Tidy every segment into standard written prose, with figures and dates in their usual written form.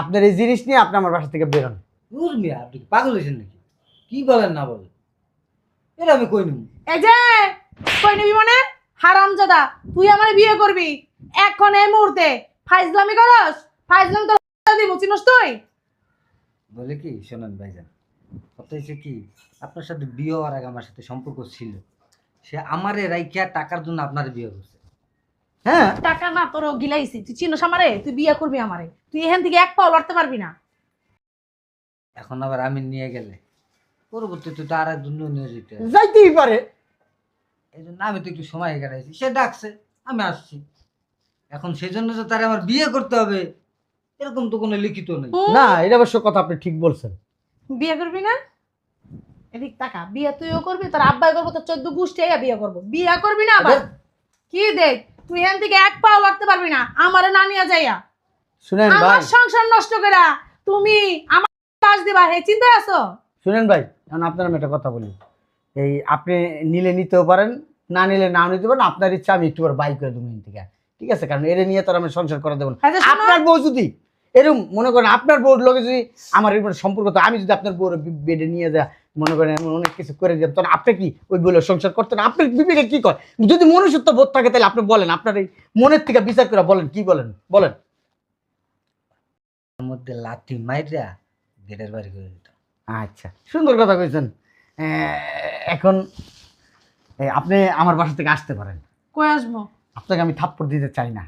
আপনার এই জিনিস নিয়ে আপনি আমার বাসা থেকে বেরোন। দূর মিয়া, আপনি কি পাগল হয়েছেন নাকি? কি বলেন না বলেন, এটা আমি কই নিব? এই যে কই নিবি মানে? হারামজাদা, তুই আমারে বিয়ে করবি এখন এই মুহূর্তে? ফাইজলামি করস? ফাইজলামি তো দিব, চিনস তুই? বলে কি শোনেন ভাইজান, কথা হচ্ছে কি, আপনার সাথে বিয়ে হওয়ার আগে আমার সাথে সম্পর্ক ছিল। সে আমারে রাইখা টাকার জন্য আপনার বিয়ে করছে। হ্যাঁ, টাকা না তোর গিলাইছি, তুই চিনস আমারে? তুই বিয়ে করবি আমারে, তুই এখান থেকে এক পাও লড়তে পারবি না। এখন আবার আমি নিয়ে গেলে পরবর্তীতে তো আর একজন নিয়ে যেতে হবে। যাইতেই পারে। এই জন্য আমি তো একটু সময় কাটাইছি, সে ডাকছে আমি আসছি। এখন সেজন্য যে তার আমার বিয়ে করতে হবে এরকম তো কোনো লিখিত নেই। না, এটা অবশ্য কথা আপনি ঠিক বলছেন। বিয়ে করবি না? এদিক টাকা বিয়ে তুইও করবি, তোর আব্বাই করবো, তোর 14 গোষ্ঠী বিয়ে করবো। বিয়ে করবি না আবার? কি দেখ, তুই এখান থেকে এক পাও লড়তে পারবি না আমারে না নিয়ে যাইয়া। শুনেন আমার ভাই, সংসার নষ্ট করা তুমি আমার পাশ দিবা, হে চিন্তা আছো? শুনেন ভাই, এখন আপনার আমি একটা কথা বলি। এই আপনি নিলে নিতেও পারেন, না নিলে নাও নিতে পারেন। আপনার ইচ্ছা, আমি একটু বাই করে দেবো এখান থেকে, ঠিক আছে? কারণ এর নিয়ে তো আর আমি সংসার করে দেবো না। আচ্ছা, শোনো। আপনার বউ যদি এরকম মনে করেন, আপনার বউর লোকে যদি আমার এরকম সম্পর্ক, তো আমি যদি আপনার বউর বেডে নিয়ে যা মনে করেন এমন অনেক কিছু করে দিতাম, তখন আপনি কি ওই বলে সংসার করতেন? আপনার বিবেকে কি কয়? যদি মনুষ্যত্ব বোধ থাকে তাহলে আপনি বলেন, আপনার এই মনের থেকে বিচার করে বলেন, কি বলেন বলেন। তার মধ্যে লাথি মাইরা গেটের বাড়ি করে দিত। আচ্ছা, সুন্দর কথা কইছেন। এখন আপনি আমার বাসা থেকে আসতে পারেন। কই আসবো? আপনাকে আমি থাপ্পড় দিতে চাই না,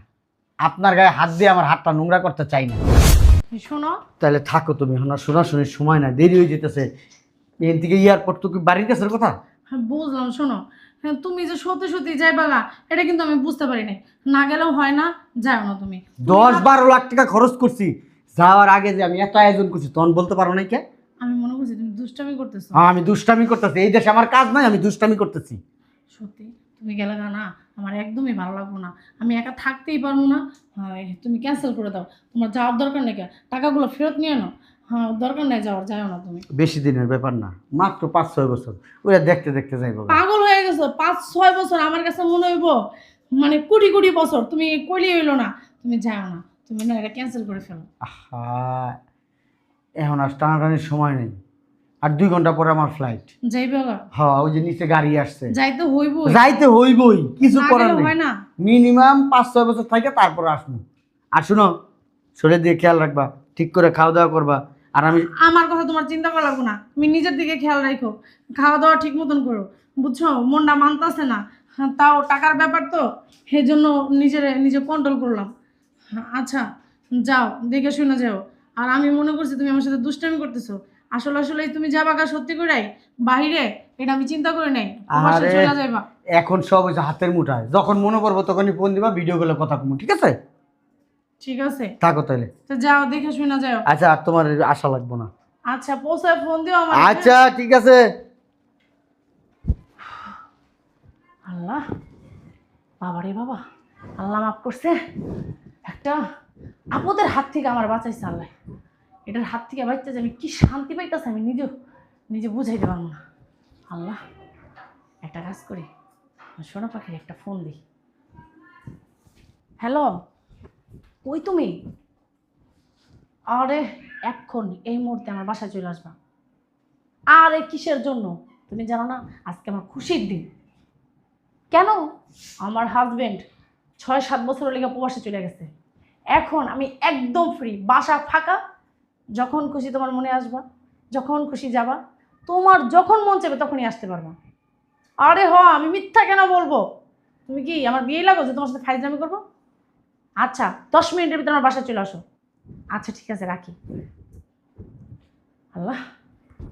আপনার গায়ে হাত দিয়ে আমার হাতটা নোংরা করতে চাই না। শোনো, তাহলে থাকো তুমি, এখন আর শোনাশোনির সময় না, দেরি হয়ে যেতেছে। এখান থেকে এয়ারপোর্ট তো কি বাড়ির কাছের কথা? হ্যাঁ বুঝলাম। শোনো, হ্যাঁ তুমি যে সত্যি সত্যি যাইবা গা, এটা কিন্তু আমি বুঝতে পারি নাই। না গেলেও হয় না, যাও না তুমি। 10-12 লাখ টাকা খরচ করছি যাওয়ার আগে, যে আমি এত আয়োজন করছি, তখন বলতে পারো নাই কে? আমি মনে করছি তুমি দুষ্টামি করতেছো। আমি দুষ্টামি করতেছি? এই দেশে আমার কাজ নাই, আমি দুষ্টামি করতেছি। সত্যি তুমি গেলে গা না, আমার একদমই ভালো লাগবো না। আমি একা থাকতেই পারবো না। হ্যাঁ তুমি ক্যান্সেল করে দাও, তোমার যাওয়ার দরকার নেই। টাকাগুলো ফেরত নিয়ে নাও। হ্যাঁ দরকার নেই যাওয়ার, যাও না তুমি। বেশি দিনের ব্যাপার না, মাত্র 5-6 বছর, ওরা দেখতে দেখতে যাইব। পাগল হয়ে গেছো? 5-6 বছর আমার কাছে মনে হইব মানে কোটি কোটি বছর। তুমি কইলেই হইলো না, তুমি যাও না। তুমি না এটা ক্যান্সেল করে ফেলো। আহা, এখন আর টানাটানির সময় নেই, আর 2 ঘন্টা পরে আমার ফ্লাইট। যাইবে গা? হ্যাঁ, ওই যে নিচে গাড়ি আসছে। যাইতে হইব, যাইতে হইবই, কিছু না করার গেলে নেই। হয় না। মিনিমাম 5-6 বছর থাকে তারপর আসবো। আর শুনো, শরীর দিয়ে খেয়াল রাখবা, ঠিক করে খাওয়া দাওয়া করবা। আর আমি আমার কথা তোমার চিন্তা করা লাগবো না, তুমি নিজের দিকে খেয়াল রাখো, খাওয়া দাওয়া ঠিক মতন করো, বুঝছো? মনটা মানতাছে না, হ্যাঁ, তাও টাকার ব্যাপার তো, সেই জন্য নিজে কন্ট্রোল করলাম। হ্যাঁ, আচ্ছা যাও, দেখে শুনে যাও। আর আমি মনে করছি তুমি আমার সাথে দুষ্টামি করতেছো, আসলে তুমি যাবা গা সত্যি করেই বাইরে, এটা আমি চিন্তা করে নাই। প্রবাসে আরে, চলে যাইবা। এখন সব হচ্ছে হাতের মুঠায়, যখন মনে করবো তখনই ফোন দিবা, ভিডিও কলে কথা কমু, ঠিক আছে? ঠিক আছে, থাকো তাহলে। তো যাও, দেখে শুনে যাও। আচ্ছা, আর তোমার আশা লাগবো না। আচ্ছা পৌঁছায় ফোন দিও আমার। আচ্ছা, ঠিক আছে। আল্লাহ, বাবারে বাবা, আল্লাহ মাফ করছে। একটা আপদের হাত থেকে আমার বাঁচাইছে আল্লাহ। এটার হাত থেকে বাঁচতে যে আমি কি শান্তি পাইতেছি, আমি নিজে বুঝাইতে পারবো না। আল্লাহ, একটা কাজ করি, সোনা পাখির একটা ফোন দিই। হ্যালো, কই তুমি? আরে এখন এই মুহূর্তে আমার বাসায় চলে আসবা। আরে কিসের জন্য? তুমি জানো না আজকে আমার খুশির দিন। কেন? আমার হাজবেন্ড 6-7 বছরের লেগে প্রবাসে চলে গেছে। এখন আমি একদম ফ্রি, বাসা ফাঁকা। যখন খুশি তোমার মনে আসবা, যখন খুশি যাবা, তোমার যখন মন চাইবে তখনই আসতে পারবা। আরে আমি মিথ্যা কেন বলবো? তুমি কি আমার বিয়ে লাগো যে তোমার সাথে ফাইজলামি করবো? আচ্ছা 10 মিনিটের ভিতরে আমার বাসায় চলে আসো। আচ্ছা ঠিক আছে, রাখি। আল্লাহ,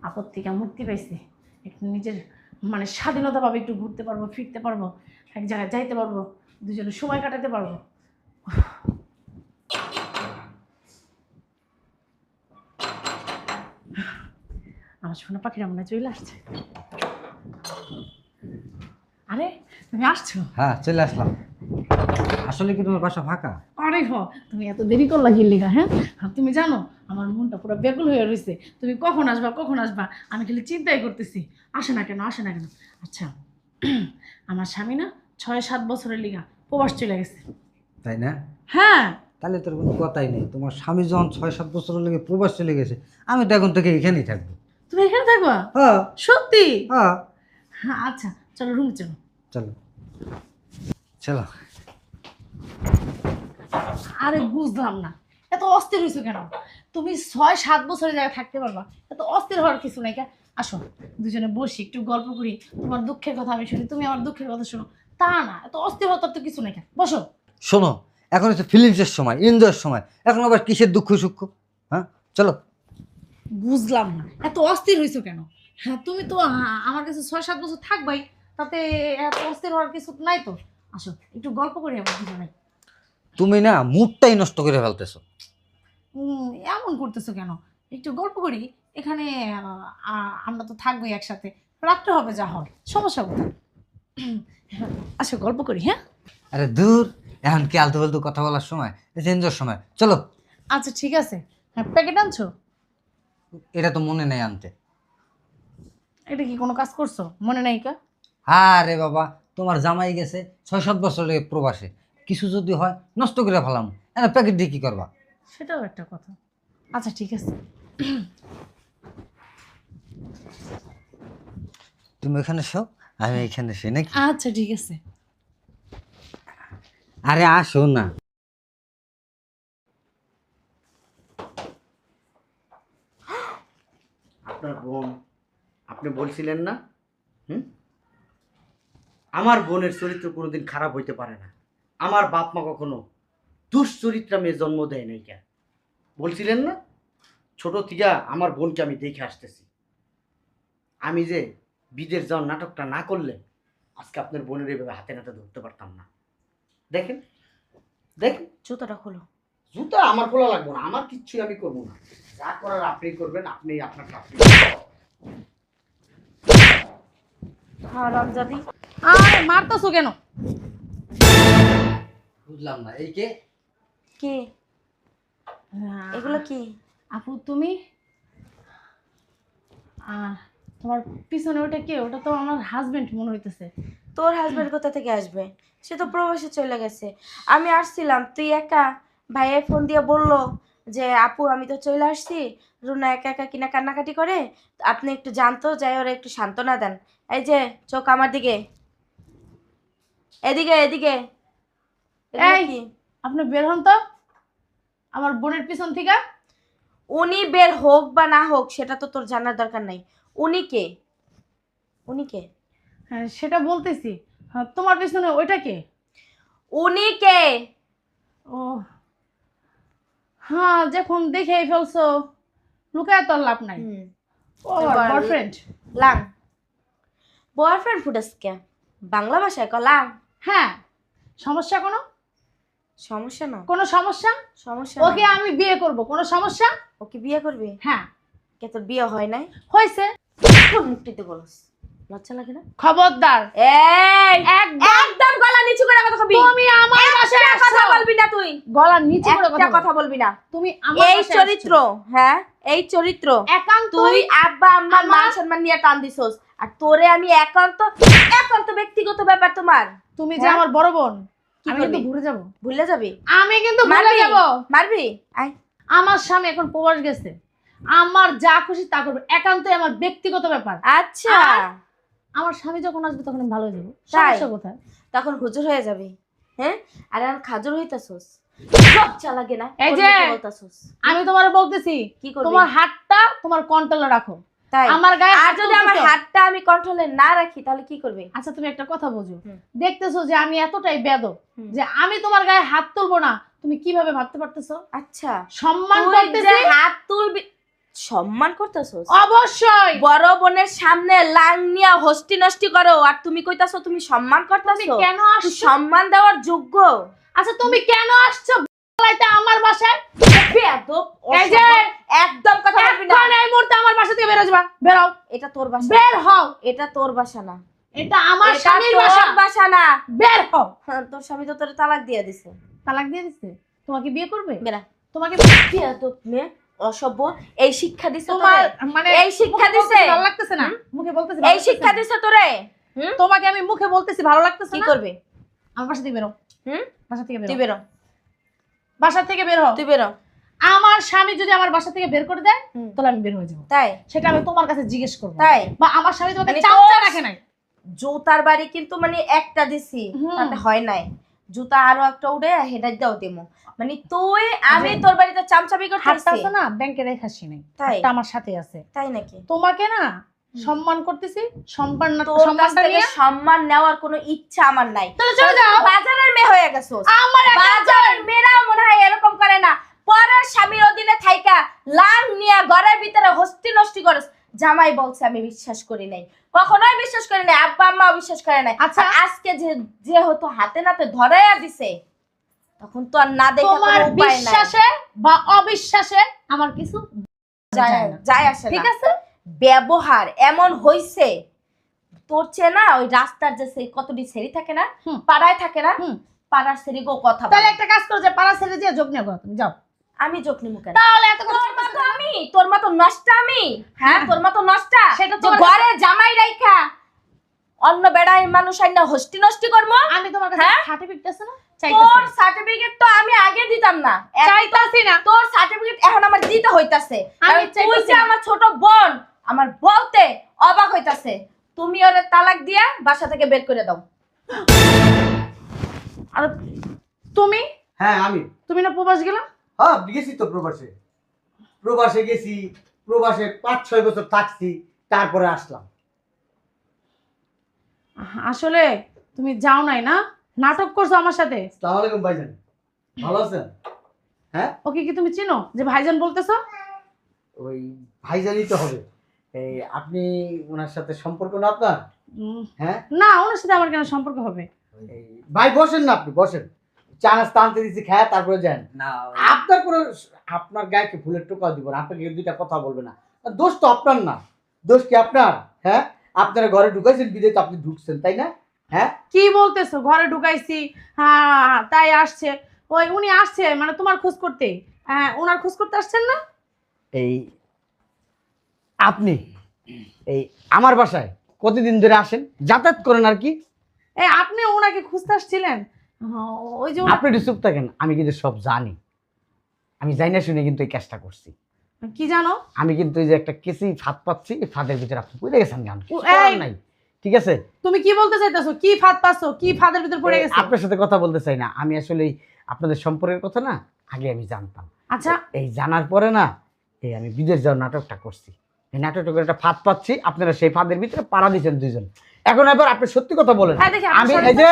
আপদ থেকে মুক্তি পাইছি, একটু নিজের মানে স্বাধীনতা পাবে, একটু ঘুরতে পারবো, ফিরতে পারবো, এক জায়গায় যাইতে পারবো, দুজনে সময় কাটাতে পারবো। আমার সোনা পাখিরা মনে হয় চলে আসছে। আরে তুমি আসছো? হ্যাঁ, চলে আসলাম। আসলে কি তোমার বাসা ফাঁকা? আরে তুমি এত দেরি করলা কি লিগা? হ্যাঁ, আর তুমি জানো আমার মনটা পুরো ব্যাকুল হয়ে রয়েছে, তুমি কখন আসবা কখন আসবা, আমি খালি চিন্তাই করতেছি। আসে না কেন, আসে না কেন? আচ্ছা, আমার স্বামী না 6-7 বছরের লিগা প্রবাস চলে গেছে। তাই না? হ্যাঁ, তাহলে তোর কোনো কথাই নেই। তোমার স্বামী যখন 6-7 বছর লেগে প্রবাস চলে গেছে, আমি তো এখন থেকে এখানেই থাকবো। তুমি এখানে থাকবা? হ্যাঁ সত্যি? হ্যাঁ। হ্যাঁ আচ্ছা, চলো রুমে চলো। চলো চলো। আরে বুঝলাম না, এত অস্থির হয়েছো কেন? তুমি 6-7 বছরের জায়গায় থাকতে পারবা, এত অস্থির হওয়ার কিছু নাই। আসো দুজনে বসি, একটু গল্প করি, তোমার দুঃখের কথা আমি শুনি, তুমি আমার দুঃখের কথা শোনো। তা না, এত অস্থির হওয়ার তো কিছু নাই। বসো। শোনো, এখন হচ্ছে ফিলিংসের সময়, এনজয়ের সময়, এখন আবার কিসের দুঃখ সুখ? হ্যাঁ চলো। বুঝলাম না, এত অস্থির হয়েছো কেন? হ্যাঁ তুমি তো আমার কাছে 6-7 বছর থাকবাই, তাতে এত অস্থির হওয়ার কিছু নাই তো। আসো একটু গল্প করি আমরা দুজনে। তুমি না মুডটাই নষ্ট করে ফেলতেছো। এমন করতেছো কেন? একটু গল্প করি এখানে। আমরা তো থাকবোই একসাথে, রাত্রে হবে যা হয়, সমস্যা কোথায়? আসো গল্প করি। হ্যাঁ আরে দূর, এখন কি আলতু ফালতু কথা বলার সময়? এনজয়ের সময়, চলো। আচ্ছা ঠিক আছে। হ্যাঁ প্যাকেট আনছো? এটা তো মনে নেই আনতে। এটা কি কোনো কাজ করছো মনে নাই কা? আরে বাবা, তোমার জামাই গেছে 6-7 বছর লেগে প্রবাসে, কিছু যদি হয় নষ্ট করে ফেলাম, এনে প্যাকেট দিয়ে কি করবা? সেটাও একটা কথা। আচ্ছা ঠিক আছে। তুমি এখানে শো, আমি এখানে শুই নাকি? আচ্ছা ঠিক আছে। আরে আসো না। আপনার বোন, আপনি বলছিলেন না? হুম, আমার বোনের চরিত্র কোনোদিন খারাপ হইতে পারে না। আমার বাপ মা কখনো দুশ্চরিত্রা মেয়ে জন্ম দেয় নাই কে? বলছিলেন না? ছোট থেকে আমার বোনকে আমি দেখে আসতেছি। আমি যে বিদেশ যাওয়ার নাটকটা না করলে আজকে আপনার বোনের এভাবে হাতে নাতে ধরতে পারতাম না। দেখেন দেখেন, জুতোটা খোলো। জুতা আমার খোলা লাগবে না, আমার কিচ্ছুই আমি করবো না। যা করার আপনি করবেন, আপনি আপনার আপনি। হারামজাদি, আরে মারতাছো কেন? বুঝলাম না, এই কে? কে এগুলো কি? আপু তুমি? তোমার পিছনে ওটা কে? ওটা তো আমার হাজবেন্ড মনে হইতেছে। তোর হাজবেন্ড কোথা থেকে আসবে? সে তো প্রবাসে চলে গেছে। আমি আসছিলাম, তুই একা। ভাইয়া ফোন দিয়ে বললো যে আপু আমি তো চলে আসছি, রুনা একা একা কিনা কান্নাকাটি করে, আপনি একটু জানতো, যাই ওরা একটু সান্ত্বনা দেন। এই যে চোখ আমার দিকে, এদিকে এদিকে। এগুলো এই কি? আপনি বের হন তো আমার বোনের পিছন থেকে। উনি বের হোক বা না হোক সেটা তো তোর জানার দরকার নাই। উনি কে? উনি কে? হ্যাঁ সেটা বলতেছি। হ্যাঁ, তোমার পিছনে ওইটা কে? উনি কে? ও হ্যাঁ, যখন দেখেই ফেলছো লুকায় তো আর লাভ নাই। ও এবার বয়ফ্রেন্ড। লাং বয়ফ্রেন্ড ফুটাস কে? বাংলা ভাষায় কলাম। হ্যাঁ, সমস্যা কোনো? সমস্যা না, কোনো সমস্যা? সমস্যা ওকে না। আমি বিয়ে করব, কোনো সমস্যা? ওকে বিয়ে করবি? হ্যাঁ কে তোর বিয়ে হয় নাই? হয়েছে। কোন মুক্তিতে বলস? লজ্জা লাগে না? খবরদার, এই একদম একদম গলা নিচু করে কথা কবি। তুমি আমার বাসায় একটা কথা আসছো, বলবি না তুই। গলা নিচু করে একটা কথা কথা বলো। বলবি না। তুমি আমার এই বাসায় চরিত্র, হ্যাঁ এই চরিত্র একান্ত তুই আব্বা আম্মার আমার- মান সম্মান নিয়ে টান দিছস, আর তোরে আমি একান্ত একান্ত ব্যক্তিগত ব্যাপার তোমার। তুমি যে হ্যাঁ? আমার বড় বোন, কি আমি করবি? কিন্তু ঘুরে যাব। ভুলে যাবি? আমি কিন্তু ভুলে মারবি? যাব। মারবি? আয়। আমার স্বামী এখন প্রবাস গেছে, আমার যা খুশি তা করবে, একান্তই আমার ব্যক্তিগত ব্যাপার। আচ্ছা, আর আমার স্বামী যখন আসবে তখন আমি ভালো হয়ে যাবো। তাই? সমস্যা কোথায়? তখন হুজুর হয়ে যাবি। হ্যাঁ, আর এখন খাজুর হইতাছস, লজ্জা লাগে না? এই ওর যে, মুখে বলতাছস। আমি তোমার বলতেছি কি করবি? তোমার হাতটা তোমার কন্ট্রোলে রাখো। তাই? আমার গায়ে আর হাত যদি আমার তুলতেছো। হাতটা আমি কন্ট্রোলে না রাখি তাহলে কি করবি? আচ্ছা তুমি একটা কথা বোঝো, হুম। দেখতেছো যে আমি এতটাই বেয়াদব হুম। যে আমি তোমার গায়ে হাত তুলবো না, তুমি কিভাবে ভাবতে পারতেছো? আচ্ছা, সম্মান তুই যে করতেছি। হাত তুলবি, সম্মান করতেছস? অবশ্যই। বড় বোনের সামনে লাং নিয়া হস্তি নষ্টি করো, আর তুমি কইতাছো তুমি সম্মান তুমি করতেছো? কেন তুই আসছো? সম্মান দেওয়ার যোগ্য? আচ্ছা তুমি কেন আসছো বলাইতে আমার বাসায়? বেয়াদব, এই যে, একদম কথা বলবি না। এখন এই মুহূর্তে আমার বাসা থেকে বের হয়ে যাবা। বের হও, এটা তোর বাসা, বের হও। এটা তোর বাসা না, এটা আমার এটা স্বামীর তোর বাসা। বাসা না। বের হও। হ্যাঁ, তোর স্বামী তো তোর তালাক দিয়ে দিছে। তালাক দিয়ে দিছে? তোমাকে বিয়ে করবে? বেরা, তোমাকে বেয়াদব মেয়ে, অসভ্য। এই শিক্ষা দিছে তোমার তোরে? মানে এই শিক্ষা মুখে দিছে? বলতেছি ভালো লাগতেছে না? মুখে বলতেছি ভালো এই শিক্ষা লাগতেছে না? দিছে তোরে? হুম? তোমাকে আমি মুখে বলতেছি ভালো লাগতেছে কি না? করবে? আমার বাসা থেকে বেরো। হুম? বাসা থেকে তুই বেরো। বেরো। বাসা থেকে বের হ। তুই বেরো। আমার স্বামী যদি আমার বাসা থেকে বের করে দেয় হুম। তাহলে আমি বের হয়ে যাবো, তাই সেটা আমি তোমার কাছে জিজ্ঞেস করবো। তাই বা আমার স্বামী তোমাকে মানে চামচা তোর- রাখে নাই। জুতার বাড়ি কিন্তু মানে একটা দিছি, হুম। তাতে হয় নাই, জুতা আরো একটা উড়ে হেডার দাও দেমো। মানে তুই আমি তোর বাড়িতে চামচামি হাতটা করতেছি। আছে না ব্যাংকে রেখাসি নাই, তাই? হাতটা আমার সাথে আছে। তাই নাকি? তোমাকে না সম্মান করতেছি, সম্মান না তোর কাছ সম্মানটা থেকে নিয়ে সম্মান নেওয়ার কোনো ইচ্ছা আমার নাই। তাহলে চলে যাও। বাজারের মেয়ে হয়ে গেছো। আমার বাজারের মেয়েরা মনে হয় এরকম করে না, পরের স্বামীর অধীনে থাইকা লাং নিয়ে ঘরের ভিতরে হস্তি নষ্টি করস। জামাই বলছে আমি বিশ্বাস করি নাই, কখনোই বিশ্বাস করি নাই, আব্বা আম্মাও বিশ্বাস করে নাই। আচ্ছা। আর আজকে যেহেতু হাতে নাতে ধরাইয়া দিছে, তখন তো আর না দেখে তোমার কোনো উপায় নাই। বিশ্বাসে বা অবিশ্বাসে আমার কিছু যায় না। যায় আসে ঠিক না। আছে? ব্যবহার এমন হইছে তোর চেয়ে না, ওই রাস্তার যে সেই কতটি সেরি থাকে না, হুম। পাড়ায় থাকে না, হুম। পাড়ার সেরি গো কথা বলে। তাহলে একটা কাজ করো, যে পাড়া ছেড়ে দিয়ে যোগ নিয়ে করো, তুমি যাও। আমি জকনি মুখে তাহলে এত তোর মতো আমি, তোর মতো নষ্ট আমি, হ্যাঁ তোর মতো নষ্ট। সেটা যে তোমার ঘরে জামাই রাইখা অন্য বেড়াই মানুষ আইনা হস্তি নষ্টি করবো। আমি তোমার কাছে হ্যাঁ? সার্টিফিকেট আছে না? তোর চাইতাছি সার্টিফিকেট তো আমি আগে দিতাম না, চাইতাছি না। তোর সার্টিফিকেট এখন আমার দিতে হইতাছে। আমি কারণ তুই চাইতাছি যে না। আমার ছোট বোন, আমার বলতে অবাক হইতাছে। তুমি ওরে তালাক দিয়া বাসা থেকে বের করে দাও। আর তুমি হ্যাঁ আমি তুমি না প্রবাস গেলা? হ্যাঁ গেছি তো প্রবাসে, প্রবাসে গেছি, প্রবাসে 5-6 বছর থাকছি, তারপরে আসলাম। আসলে তুমি যাও নাই না, নাটক করছো আমার সাথে। আসসালামু আলাইকুম ভাইজান, ভালো আছেন? হ্যাঁ ওকে কি তুমি চিনো যে ভাইজান বলতেছো? ওই ভাইজানই তো হবে। এই আপনি ওনার সাথে সম্পর্ক না আপনার? হ্যাঁ না, ওনার সাথে আমার কেন সম্পর্ক হবে? এই ভাই বসেন না, আপনি বসেন, চা নাস্তা আনতে দিচ্ছি, খায় তারপরে যান। না আপনার কোনো, আপনার গায়ে কি ফুলের টোকা দিব না, আপনাকে দুইটা কথা বলবে না। আর দোষ তো আপনার না, দোষ কি আপনার? হ্যাঁ আপনারা ঘরে ঢুকাইছেন, বিদেশ তো আপনি ঢুকছেন, তাই না? হ্যাঁ কি বলতেছো? ঘরে ঢুকাইছি, হ্যাঁ তাই আসছে। ওই উনি আসছে মানে তোমার খোঁজ করতে, ওনার খোঁজ করতে আসছেন না? এই আপনি এই আমার বাসায় কতদিন ধরে আসেন, যাতায়াত করেন আর কি? এই আপনি ওনাকে খুঁজতে আসছিলেন? হ্যাঁ, ওই যে আপনি একটু চুপ থাকেন, আমি কিন্তু সব জানি, আমি জানি না শুনে কিন্তু এই কাজটা করছি। কি জানো? আমি কিন্তু এই যে একটা কেসি ফাঁদ পাচ্ছি, এই ফাঁদের ভিতরে আপনি পড়ে গেছেন, গান এই! নাই, ঠিক আছে? তুমি কি বলতে চাইতেছো? কি ফাঁদ পাচ্ছো? কি ফাঁদের ভিতর পড়ে গেছে? আপনার সাথে কথা বলতে চাই না, আমি আসলে আপনাদের সম্পর্কের কথা না আগে আমি জানতাম। আচ্ছা, এই জানার পরে না, এই আমি বিদেশ যাওয়ার নাটকটা করছি, এই নাটকটা করে একটা ফাঁদ পাচ্ছি, আপনারা সেই ফাঁদের ভিতরে পাড়া দিয়েছেন দুইজন। এখন এবার আপনি সত্যি কথা বলেন। হ্যাঁ, দেখি, আপনি আমি সরে এই যে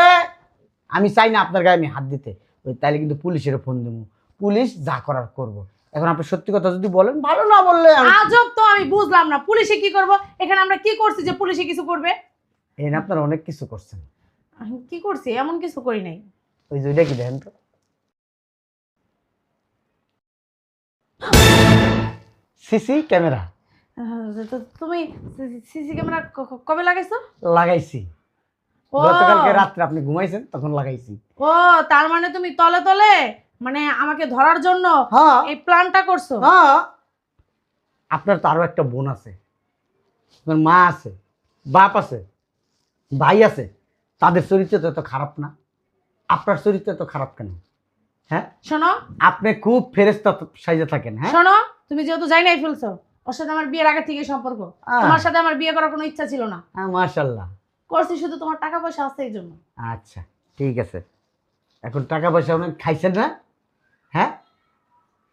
আমি চাই না আপনার গায়ে আমি হাত দিতে, ওই তাইলে কিন্তু পুলিশের ফোন দেবো, পুলিশ যা করার করব। এখন আপনি সত্যি কথা যদি বলেন ভালো, না বললে আজব তো, আমি বুঝলাম না পুলিশে কি করব। এখানে আমরা কি করছি যে পুলিশে কিছু করবে? এই না আপনারা অনেক কিছু করছেন। আমি কি করছি? এমন কিছু করি নাই। ওই যে ওইটা কি দেখেন তো, সিসি ক্যামেরা তো তুমি সিসি ক্যামেরা কবে লাগাইছো? লাগাইছি, ও গতকালকে রাত্রে আপনি ঘুমাইছেন তখন লাগাইছি। ও, তার মানে তুমি তলে তলে মানে আমাকে ধরার জন্য হ্যাঁ এই প্ল্যানটা করছো? হ্যাঁ, আপনার তো আরো একটা বোন আছে, আপনার মা আছে, বাপ আছে, ভাই আছে, তাদের চরিত্র তো এত খারাপ না, আপনার চরিত্র তো খারাপ কেন? হ্যাঁ শোনো, আপনি খুব ফেরেস্তা সাইজে থাকেন। হ্যাঁ শোনো, তুমি যেহেতু যাই নাই ফেলছো, ওর সাথে আমার বিয়ের আগে থেকে সম্পর্ক। তোমার সাথে আমার বিয়ে করার কোনো ইচ্ছা ছিল না, মাশাল্লাহ, করছি শুধু তোমার টাকা পয়সা আছে এই জন্য। আচ্ছা ঠিক আছে, এখন টাকা পয়সা অনেক খাইছেন না? হ্যাঁ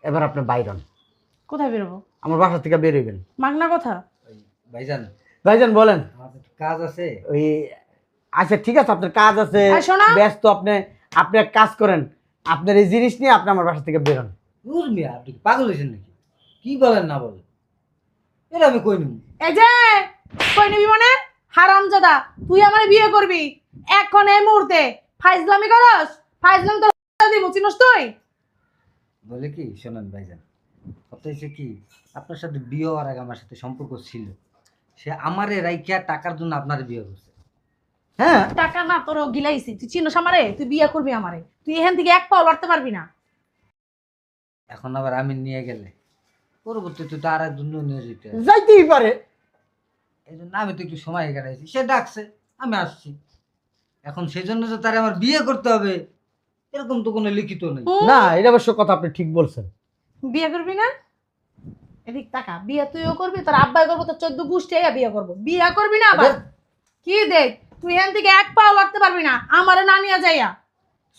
এবার আপনি বাইরন, কোথায় বেরোবো? আমার বাসা থেকে বেরোবেন। মাগনা কথা। ওই ভাইজান, ভাইজান বলেন। আমার তো একটু কাজ আছে। ওই আচ্ছা ঠিক আছে, আপনার কাজ আছে, আর শোনো। ব্যস্ত, আপনি আপনি এক কাজ করেন, আপনার এই জিনিস নিয়ে আপনি আমার বাসা থেকে বেরোন। দূর মিয়া, আপনি কি পাগল হয়েছেন নাকি? কি বলেন না বলেন, এটা আমি কই নিব? এই যে কই নিবি মানে? হারামজাদা, তুই আমার বিয়ে করবি এখন এই মুহূর্তে? ফাইজলামি করস? ফাইজলামি তো দিব, চিনস তুই? বলে কি শোনেন ভাইজান, কথা হচ্ছে কি, আপনার সাথে বিয়ে হওয়ার আগে আমার সাথে সম্পর্ক ছিল, সে আমারে রাইখা টাকার জন্য আপনার বিয়ে করছে। হ্যাঁ টাকা না তোর গিলাইছি, তুই চিনস আমারে? তুই বিয়ে করবি আমারে? তুই এখান থেকে এক পাও লড়তে পারবি না। এখন আবার আমি নিয়ে গেলে পরবর্তীতে তো আর একজন নিয়ে যেতে হবে। যাইতেই পারে। এই জন্য আমি তো একটু সময় কাটাইছি, সে ডাকছে আমি আসছি, এখন সেই জন্য তো তার আমার বিয়ে করতে হবে, এরকম তো কোনো লিখিত নেই। না এটা অবশ্য কথা আপনি ঠিক বলছেন। বিয়ে করবি না? এদিক টাকা বিয়ে তুইও করবি, তোর আব্বাই করবো, তোর 14 গোষ্ঠী বিয়ে করবো। বিয়ে করবি না আবার? কি দেখ তুই এখান থেকে এক পাও লড়তে পারবি না আমারে না নিয়ে যাইয়া।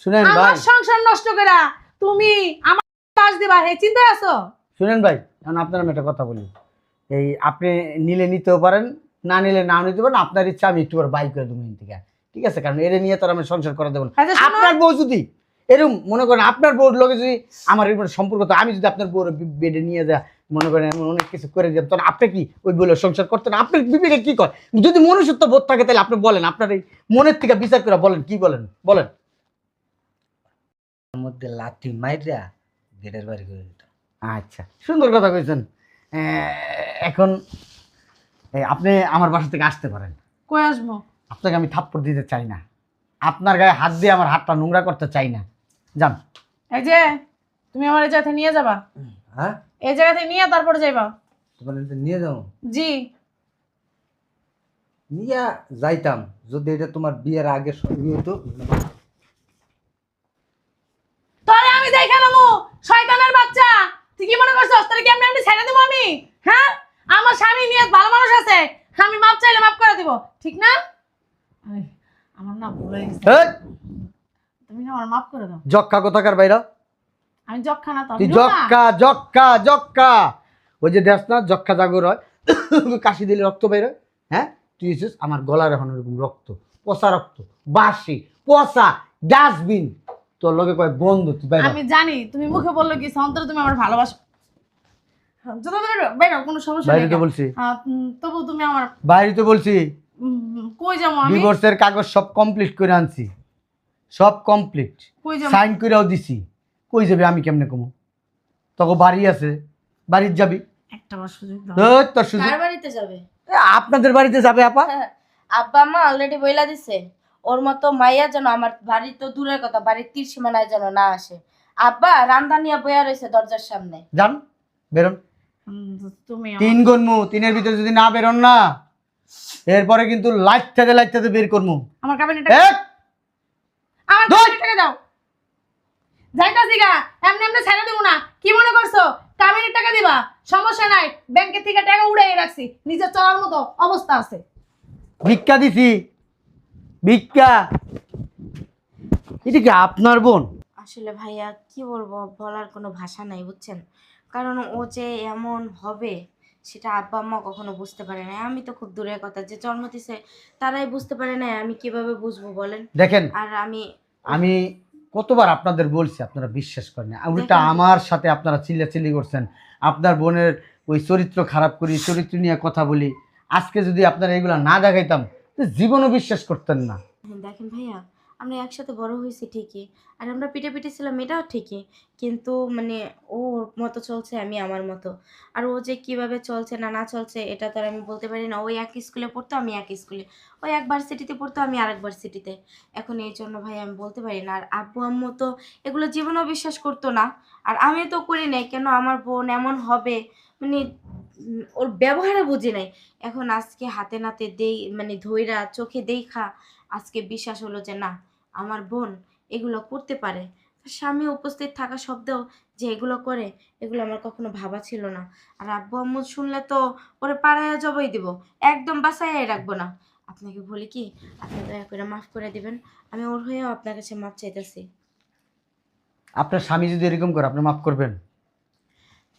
শুনেন ভাই, আমার সংসার নষ্ট করা তুমি আমার পাশ দিবা, হে চিন্তা আছো? শুনেন ভাই, এখন আপনার আমি একটা কথা বলি। এই আপনি নিলে নিতেও পারেন, না নিলে নাও নিতে পারেন, আপনার ইচ্ছা। আমি একটু বাই করে দেবো এখান থেকে, ঠিক আছে? কারণ এর নিয়ে তো আর আমি সংসার করে দেবো না। আচ্ছা, শোনো। আপনার বউ যদি এরকম মনে করেন, আপনার বউর লোকে যদি আমার এরকম সম্পর্ক তো, আমি যদি আপনার বউর বেডে নিয়ে যা মনে করেন এমন অনেক কিছু করে দিতাম, তখন আপনি কি ওই বলে সংসার করতেন? আপনার বিবেকে কি কয়? যদি মনুষ্যত্ব বোধ থাকে তাহলে আপনি বলেন, আপনার এই মনের থেকে বিচার করে বলেন, কি বলেন বলেন। তার মধ্যে লাঠি মাইরা গেটের বাড়ি করে দিতাম। আচ্ছা, সুন্দর কথা কইছেন। এখন আপনি আমার বাসা থেকে আসতে পারেন। কই আসবো? আপনাকে আমি থাপ্পড় দিতে চাই না, আপনার গায়ে হাত দিয়ে আমার হাতটা নোংরা করতে চাই না। যান। এই যে তুমি আমার এই জায়গা থেকে নিয়ে যাবা, হ্যাঁ, এই জায়গা থেকে নিয়ে তারপরে যাইবা। তোমার এটা নিয়ে যাও। জি। নিয়ে যাইতাম যদি এটা তোমার বিয়ের আগে হতো। তোরে আমি দেখে নেবো, শয়তানের বাচ্চা। তুই কি মনে করছস তোরে কেমনে এমনি ছেড়ে দেবো আমি? হ্যাঁ, আমার স্বামী নিয়ত ভালো মানুষ আছে, আমি মাপ চাইলে মাপ করে দিব, ঠিক না? এই, আমার না ভুল হয়ে গেছে, এই, তুমি না আমার মাপ করে দাও। জক্কা কোথাকার বাইরা? আমি যক্ষা না তো, তুই আমি রুনা। জক্কা জক্কা জক্কা, ওই যে দেখ না জক্কা জাগর হয়, কাশি দিলে রক্ত বের হয়। হ্যাঁ, তুই এসেছিস আমার গলার এখন এরকম রক্ত, পচা রক্ত, বাসি পচা ডাস্টবিন, তোর লগে কয় গন্ধ, তুই বাইরে আমি জানি তুমি মুখে বললো কি অন্তরে তুমি আমার ভালোবাসো। যত বেরো, কোনো সমস্যা বাইরে নেই। তো বলছি, তবু তুমি আমার বাইরে তো বলছি। কই যাবো আমি? ডিভোর্সের কাগজ সব কমপ্লিট করে আনছি, সব কমপ্লিট, কই যাবো? সাইন কইরাও দিছি। কই যাবি আমি কেমনে কমু? তোকে বাড়ি আছে, বাড়ির যাবি। একটা বার সুযোগ দাও। ধুর, তোর সুযোগ। কার বাড়িতে যাবে? আপনাদের বাড়িতে যাবে আপা? আব্বা আম্মা অলরেডি বইলা দিছে ওর মতো মাইয়া যেন আমার বাড়ি তো দূরের কথা, বাড়ির তীর সীমানায় যেন না আসে। আব্বা রান্দা নিয়ে বইয়া রয়েছে দরজার সামনে। যান, বেরোন। তুমি তিন গনমু, তিনের ভিতরে যদি না বেরোন না, এরপরে কিন্তু লাইটটাতে বের করমু। আমার ক্যাবিনেট এক, আমার দুই। ক্যাবিনেট দাও। যাইতাছি গা, এমনি এমনি ছেড়ে দেবো না। কি মনে করছো ক্যাবিনেট টাকা দিবা? সমস্যা নাই, ব্যাংকের থেকে টাকা উড়াই রাখছি, নিজের চলার মতো অবস্থা আছে। ভিক্ষা দিছি, ভিক্ষা। এটা কি আপনার বোন? আসলে ভাইয়া কি বলবো, বলার কোনো ভাষা নাই বুঝছেন। কারণ ও যে এমন হবে সেটা আব্বা আম্মা কখনো বুঝতে পারে না। আমি তো খুব দূরের কথা, যে জন্ম দিছে তারাই বুঝতে পারে না, আমি কিভাবে বুঝবো বলেন? দেখেন, আর আমি কতবার আপনাদের বলছি, আপনারা বিশ্বাস করেন না। উল্টা দেখেন। আমার সাথে আপনারা চিল্লাচিল্লি করছেন। আপনার বোনের ওই চরিত্র খারাপ করি, চরিত্র নিয়ে কথা বলি। আজকে যদি আপনারা এগুলো না দেখাইতাম তো জীবনও বিশ্বাস করতেন না। দেখেন ভাইয়া, আমরা একসাথে বড় হয়েছি ঠিকই, আর আমরা পিঠে পিঠে ছিলাম এটাও ঠিকই, কিন্তু মানে ও ওর মতো চলছে, আমি আমার মতো। আর ও যে কিভাবে চলছে না না চলছে এটা তো আর আমি বলতে পারি না। ওই এক স্কুলে পড়তো, আমি এক স্কুলে, ওই এক ভার্সিটিতে পড়তো, আমি আরেক ভার্সিটিতে। এখন এই জন্য ভাই আমি বলতে পারি না। আর আব্বু আম্মু তো এগুলো জীবনেও বিশ্বাস করতো না, আর আমি তো করি নাই। কেন আমার বোন এমন হবে, মানে ওর ব্যবহারে বুঝি নাই। এখন আজকে হাতে নাতে দেই, মানে ধইরা চোখে দেখা আজকে বিশ্বাস হলো যে না, আমার বোন এগুলো করতে পারে। তার স্বামী উপস্থিত থাকা সত্ত্বেও যে এগুলো করে, এগুলো আমার কখনো ভাবা ছিল না। আর আব্বু আম্মু শুনলে তো ওরে পাড়ায় জবাই দিব, একদম বাসায় রাখবো না। আপনাকে বলি কি, আপনি দয়া করে মাফ করে দিবেন। আমি ওর হয়েও আপনার কাছে মাপ চাইতেছি। আপনার স্বামী যদি এরকম করে, আপনি মাফ করবেন?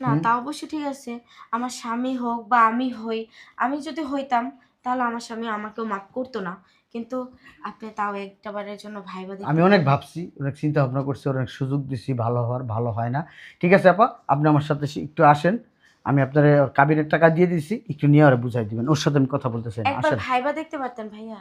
না তা অবশ্য ঠিক আছে, আমার স্বামী হোক বা আমি হই, আমি যদি হইতাম তাহলে আমার স্বামী আমাকেও মাফ করতো না। কিন্তু আপনি তাও একটা বারের জন্য ভাইবা আমি দেখতে অনেক ভাবছি, অনেক চিন্তা ভাবনা করছি, অনেক সুযোগ দিছি ভালো হওয়ার, ভালো হয় না। ঠিক আছে আপা, আপনি আমার সাথে একটু আসেন। আমি আপনার কাবিনের টাকা দিয়ে দিছি, একটু নিয়ে ওরা বুঝাই দিবেন। ওর সাথে আমি কথা বলতে চাই না, একবার আসেন। ভাইবা দেখতে পারতেন ভাইয়া।